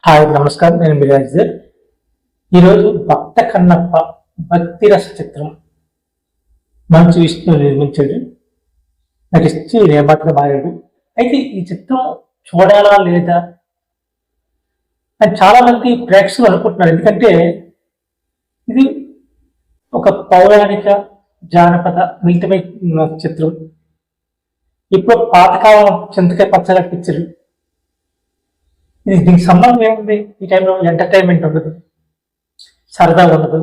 Hi నమస్కారం, నేను మిరాజ్. ఈరోజు భక్త కన్నప్ప భక్తి రస చిత్రం మంచు విష్ణు నిర్మించాడు, నటిస్తూ నిర్మాతగా మారాడు. అయితే ఈ చిత్రం చూడాలా లేదా అని చాలా మంది ప్రేక్షకులు అనుకుంటున్నారు. ఎందుకంటే ఇది ఒక పౌరాణిక జానపద మిళితమైన చిత్రం. ఇప్పుడు పాతకాలం చింతకాయ పచ్చగా పిక్చర్. దీనికి సంబంధం ఏముంది? ఈ టైంలో ఎంటర్టైన్మెంట్ ఉండదు, సరదా ఉండదు.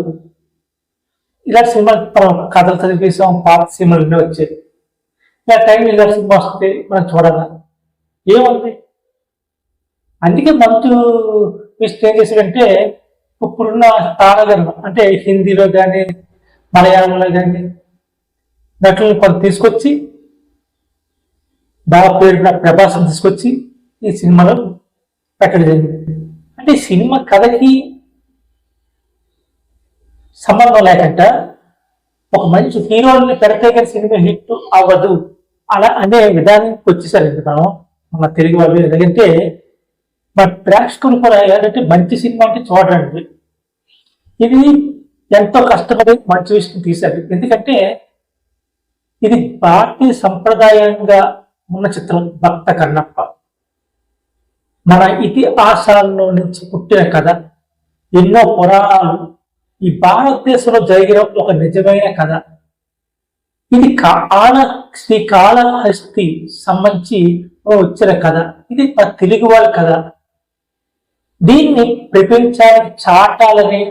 ఇలాంటి సినిమా మనం కథలు చదివేసాం, పాత సినిమాలు వచ్చేది. ఇలా టైం ఇలాంటి సినిమా వస్తే మనం చూడాలా, ఏముంది? అందుకే మంచు విష్ణు ఏం చేశాడంటే ఇప్పుడున్న తారగం అంటే హిందీలో కానీ మలయాళంలో కానీ నటులను కొంత తీసుకొచ్చి బాగా పేరున్న ప్రభాసం తీసుకొచ్చి ఈ సినిమాలో పెట్టడం జరిగింది. అంటే సినిమా కథకి సంబంధం లేకుండా ఒక మంచి హీరోని పెడితే కానీ సినిమా హిట్ అవ్వదు అలా అనే విధానానికి వచ్చేసారండి మన తెలుగు వాళ్ళు. ఎందుకంటే మన ప్రేక్షకులు కూడా ఏంటంటే మంచి సినిమా అంటే చూడండి, ఇది ఎంతో కష్టపడి మంచి విషయం తీశారు. ఎందుకంటే ఇది భారతీయ సంప్రదాయంగా ఉన్న చిత్రం భక్త కన్నప్ప. మన ఇతిహాసాల్లో నుంచి పుట్టిన కథ, ఎన్నో పురాణాలు, ఈ భారతదేశంలో జరిగిన ఒక నిజమైన కథ. ఇది శ్రీకాళహస్తి సంబంధించి వచ్చిన కథ. ఇది మన తెలుగు వాళ్ళ కథ. దీన్ని ప్రపంచానికి చాటాలని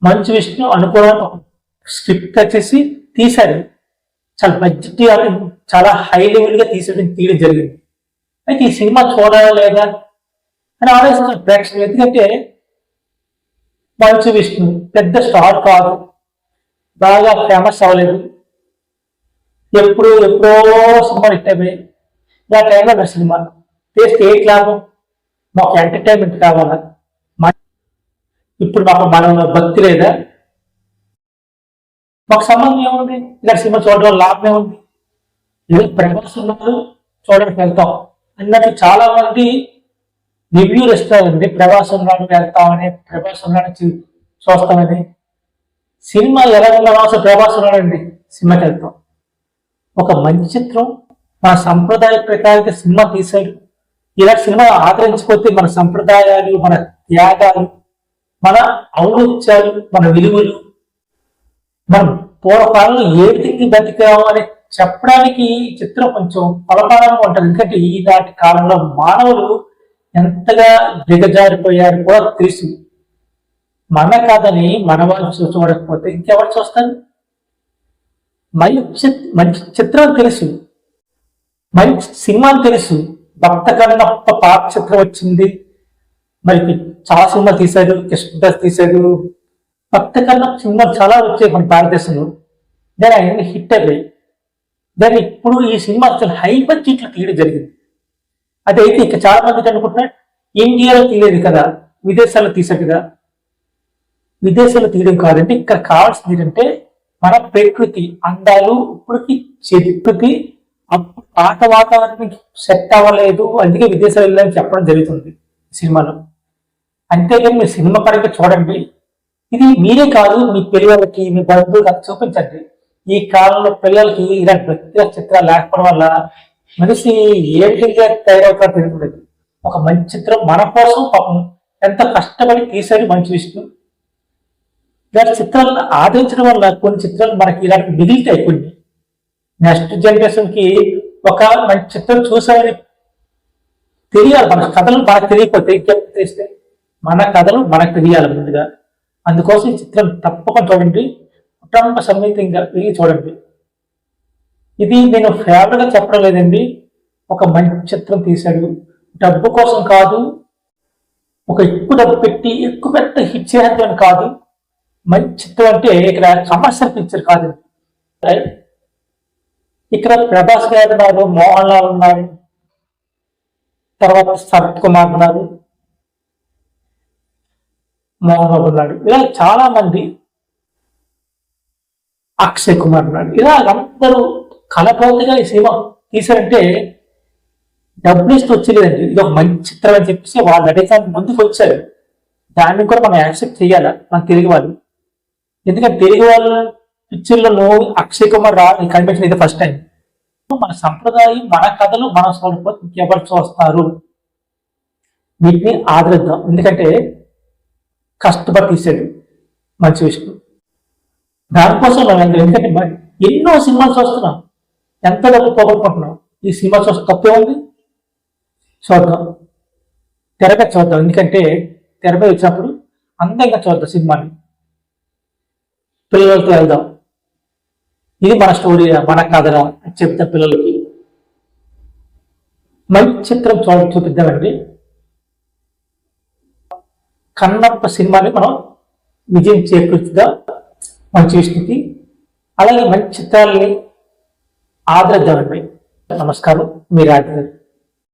మంచు విష్ణు అనుకోవడం స్క్రిప్ట్ వచ్చేసి తీశారు. చాలా బడ్జెట్, చాలా హై లెవెల్ గా తీయడం జరిగింది. అయితే ఈ సినిమా చూడాలా లేదా అని ఆలోచిస్తున్న ప్రేక్షకులు. ఎందుకంటే మంచు విష్ణు పెద్ద స్టార్ కాదు, బాగా ఫేమస్ అవ్వలేదు, ఎప్పుడో సినిమా హిట్ అయిపోయి ఇలా టైంలో నా సినిమా టేస్ట్ ఏంటి లాభం? మాకు ఎంటర్టైన్మెంట్ కావాలా? ఇప్పుడు మాకు మన భక్తి లేదా? మాకు సంబంధం ఏముంది? ఇలా సినిమా చూడడం లాభం ఏముంది? ఏదో ప్రభాస్ ఉన్నారు చూడడానికి వెళ్తాం అన్నట్టు చాలా మంది రివ్యూలు ఇస్తారండి. ప్రభాసం రాడు వెళ్తామని, ప్రభాసం రాడు చూస్తామని. సినిమా ఎలా ఉన్నా అసలు ప్రభాసం రాడండి, సినిమాకి వెళ్తాం. ఒక మంచి చిత్రం మన సంప్రదాయ ప్రకారంగా సినిమా తీశాడు. ఇలా సినిమా ఆదరించకపోతే మన సంప్రదాయాలు, మన త్యాగాలు, మన ఔన్నత్యాలు, మన విలువలు, మనం పూర్వకాలంలో ఏ విధంగా బతికాము అని చెప్పడానికి ఈ చిత్రం కొంచెం ఫలపాలంగా ఉంటుంది. ఎందుకంటే ఈనాటి కాలంలో మానవులు ఎంతగా దిగజారిపోయారు కూడా తెలుసు. మన కథని మన వాళ్ళు చూడకపోతే ఇంకెవరు చూస్తారు? మంచి చిత్రం తెలుసు, మంచి సినిమాలు తెలుసు. భక్త కన్నప్ప పాత చిత్రం వచ్చింది, మరి చాలా సినిమాలు తీశారు, కృష్ణదాస్ తీశారు. భక్త కన్నప్ప సినిమాలు చాలా వచ్చాయి మన భారతదేశంలో. దాని ఆయన హిట్ అయిపోయి దాన్ని ఇప్పుడు ఈ సినిమా అసలు హై బడ్జెట్లో తీయడం జరిగింది. అదైతే ఇక చాలా మంది అనుకుంటున్నారు ఇండియాలో తీయలేదు కదా, విదేశాల్లో తీసారు కదా. విదేశాల్లో తీయడం కాదంటే ఇక్కడ కావాల్సింది ఏంటంటే మన ప్రకృతి అందాలు. ఇప్పటికి చెట్టుకి పాత వాతావరణం సెట్ అవ్వలేదు, అందుకే విదేశాలు వెళ్ళాలని చెప్పడం జరుగుతుంది సినిమాలో. అంతేగాని మీరు సినిమా పరంగా చూడండి. ఇది మీరే కాదు, మీ పిల్లలకి, మీ బంధువులకు చూపించండి. ఈ కాలంలో పిల్లలకి ఇలాంటి భక్తి చిత్రాలు లేకపోవడం వల్ల మనిషి ఏ విధంగా తయారవుతారో తెలియలేదు. ఒక మంచి చిత్రం మన కోసం పాపం ఎంత కష్టపడి తీశారు మంచు విష్ణు. ఇలాంటి చిత్రాలను ఆదరించడం వల్ల కొన్ని చిత్రాలు మనకి ఇలాంటి మిగిలితాయి. కొన్ని నెక్స్ట్ జనరేషన్ కి ఒక మంచి చిత్రం చూసామని తెలియాలి. మన కథలు మనకు తెలియకపోతే ఇంకెప్పుడు తెలిస్తే? మన కథలు మనకు తెలియాలి ముందుగా. అందుకోసం ఈ చిత్రం తప్పకుండా చూడండి, కుటుంబ సమేతంగా వెళ్ళి చూడండి. ఇది నేను ఫేవరెట్ గా చెప్పడం లేదండి, ఒక మంచి చిత్రం తీశాడు. డబ్బు కోసం కాదు, ఒక ఎక్కువ డబ్బు పెట్టి ఎక్కువ పెద్ద హిట్ చేయాలని కాదు. మంచి చిత్రం అంటే ఇక్కడ కమర్షియల్ పిక్చర్ కాదు. ఇక్కడ ప్రభాస్ గారు ఉన్నారు, మోహన్ లాల్ ఉన్నారు, తర్వాత శరత్ కుమార్ ఉన్నారు, మోహన్ బాబు ఉన్నాడు, ఇలా చాలా మంది, అక్షయ్ కుమార్ ఉన్నాడు. ఇలా అందరూ కలబోతుగా ఈ సినిమా తీశారంటే డబ్బులు ఇస్తూ వచ్చేదండి, ఇది ఒక మంచి చిత్రం అని చెప్పేసి వాళ్ళు అడిగడానికి ముందుకు వచ్చారు. దాన్ని కూడా మనం యాక్సెప్ట్ చేయాలా మన తెలుగు వాళ్ళు? ఎందుకంటే తెలుగు వాళ్ళ పిక్చర్లో నువ్వు అక్షయ్ కుమార్ కనిపించిన ఇది ఫస్ట్ టైం. మన సంప్రదాయం, మన కథలు మనం చూడకపోతే ఇంకెవరు చూస్తారు? వీటిని ఆదరిద్దాం. ఎందుకంటే కష్టపడి తీసాడు మంచి విషయం. దానికోసం మనం ఎందుకంటే ఎన్నో సినిమాలు చూస్తున్నాం, ఎంత డబ్బు పోగొట్టుకుంటున్నాం. ఈ సినిమా చూస్తే తప్పే ఉంది, చూద్దాం, తెరపై చూద్దాం. ఎందుకంటే తెరపై వచ్చినప్పుడు అందంగా చూద్దాం సినిమాని, పిల్లలతో వెళ్దాం. ఇది మన స్టోరీ, మన కథరా అని చెప్తాం పిల్లలకి. మంచి చిత్రం చూపిద్దామండి. కన్నప్ప సినిమాని మనం విజయం చేకూర్చుదాం మంచి విష్ణుకి. అలాగే మంచి చిత్రాలని ఆదరిద్దామండి. నమస్కారం, మీ రాజు.